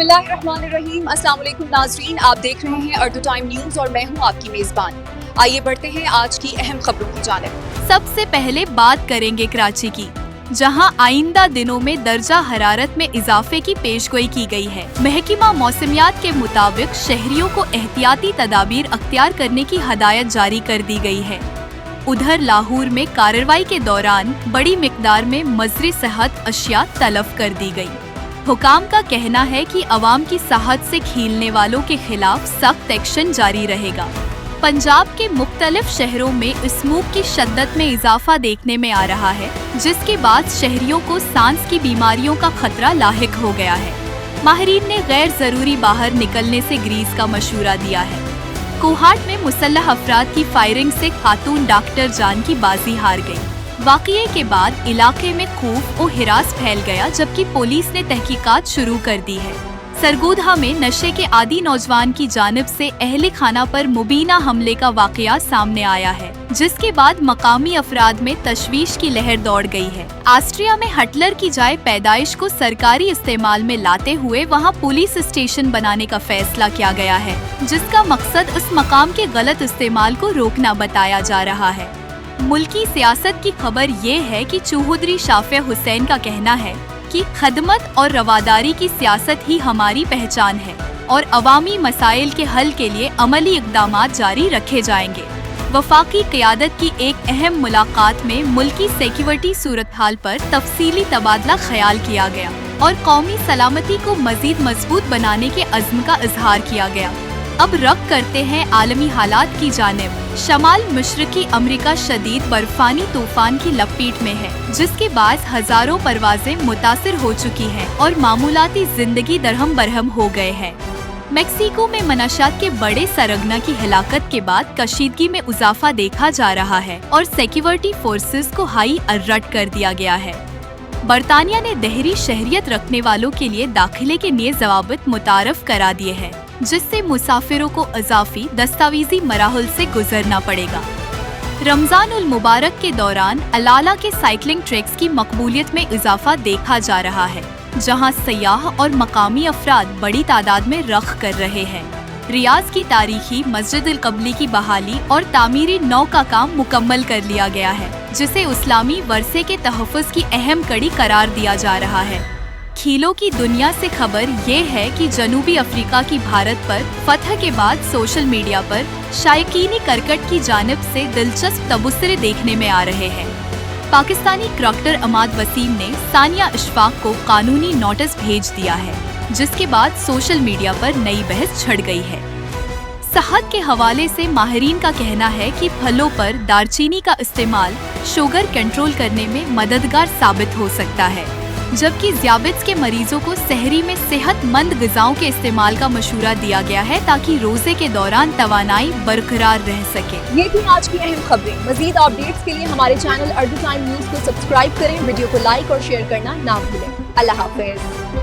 बिस्मिल्लाहिर्रहमानिर्रहीम। अस्सलाम वालेकुम नाज़रीन, आप देख रहे हैं अर्दू टाइम न्यूज़ और मैं हूं आपकी मेज़बान। आइए बढ़ते हैं आज की अहम खबरों की जानिब। सबसे पहले बात करेंगे कराची की, जहां आइंदा दिनों में दर्जा हरारत में इजाफे की पेशगोई की गई है। महकमा मौसमियात के मुताबिक शहरियों को एहतियाती तदाबीर अख्तियार करने की हदायत जारी कर दी गई है। उधर लाहौर में कार्रवाई के दौरान बड़ी मिकदार में मजरी सेहत अशिया तलफ कर दी गई। हुकाम का कहना है कि अवाम की साहत से खीलने वालों के खिलाफ सख्त एक्शन जारी रहेगा। पंजाब के मुख्तलिफ शहरों में स्मोक की शिद्दत में इजाफा देखने में आ रहा है, जिसके बाद शहरियों को सांस की बीमारियों का खतरा लाहिक हो गया है। माहिरीन ने गैर जरूरी बाहर निकलने से ग्रीज का मशूरा दिया है। कोहाट में मुसल्लह अफराद की फायरिंग से खातून डॉक्टर जान की बाजी हार गई। वाक़ये के बाद इलाके में खौफ और हिरास फैल गया, जबकि पुलिस ने तहकीकात शुरू कर दी है। सरगोधा में नशे के आदी नौजवान की जानिब से अहले खाना पर मुबीना हमले का वाक़या सामने आया है, जिसके बाद मकामी अफराद में तशवीश की लहर दौड़ गई है। ऑस्ट्रिया में हटलर की जाए पैदाइश को सरकारी इस्तेमाल में लाते हुए वहां पुलिस स्टेशन बनाने का फैसला किया गया है, जिसका मकसद उस मकाम के गलत इस्तेमाल को रोकना बताया जा रहा है। मुल्की सियासत की खबर ये है कि चौधरी शाफिया हुसैन का कहना है कि खदमत और रवादारी की सियासत ही हमारी पहचान है और अवामी मसाइल के हल के लिए अमली इक़दामात जारी रखे जाएंगे। वफाकी क़यादत की एक अहम मुलाकात में मुल्की सिक्योरिटी सूरत हाल पर तफसीली तबादला ख्याल किया गया और कौमी सलामती को मजीद मजबूत बनाने के अज़्म का इजहार किया गया। अब रख करते हैं आलमी हालात की जानिब। शमाल मशरकी अमरीका शदीद बर्फानी तूफान की लपेट में है, जिसके बाद हजारों परवाजें मुतासिर हो चुकी हैं और मामूलाती जिंदगी दरहम बरहम हो गए हैं। मेक्सिको में मनाशात के बड़े सरगना की हिलाकत के बाद कशीदगी में इजाफा देखा जा रहा है और सिक्योरिटी फोर्सेस को हाई अलर्ट कर दिया गया है। बरतानिया ने दहरी शहरियत रखने वालों के लिए दाखिले के नए ज़वाबित मुतारफ करा दिए हैं, जिससे मुसाफिरों को इजाफी दस्तावेजी मराहल से गुजरना पड़ेगा। रमजान उल मुबारक के दौरान अलाला के साइकिलिंग ट्रैक्स की मकबूलियत में इजाफा देखा जा रहा है, जहां सयाह और मकामी अफराद बड़ी तादाद में रख कर रहे हैं। रियाज की तारीखी मस्जिद अल कबली की बहाली और तामीरी नौ का काम मुकम्मल कर लिया गया है, जिसे इस्लामी वर्से के तहफ़्फ़ुज़ की अहम कड़ी करार दिया जा रहा है। खेलों की दुनिया से खबर ये है कि जनूबी अफ्रीका की भारत पर फतह के बाद सोशल मीडिया पर शायकीनी करकट की जानिब से दिलचस्प तबसरे देखने में आ रहे हैं। पाकिस्तानी क्रिकेटर अमाद वसीम ने सानिया इशफाक को कानूनी नोटिस भेज दिया है, जिसके बाद सोशल मीडिया पर नई बहस छिड़ गई है। सेहत के हवाले से माहिरीन का कहना है कि फलों पर दालचीनी का इस्तेमाल शुगर कंट्रोल करने में मददगार साबित हो सकता है, जबकि ज़ियाबेट्स के मरीजों को सहरी में सेहतमंद ग़िज़ाओं के इस्तेमाल का मशूरा दिया गया है, ताकि रोज़े के दौरान तवानाई बरकरार रह सके। ये थी आज की अहम खबरें। मजीद अपडेट्स के लिए हमारे चैनल अर्दू टाइम न्यूज़ को सब्सक्राइब करें, वीडियो को लाइक और शेयर करना ना भूलें। अल्लाह हाफ़िज़।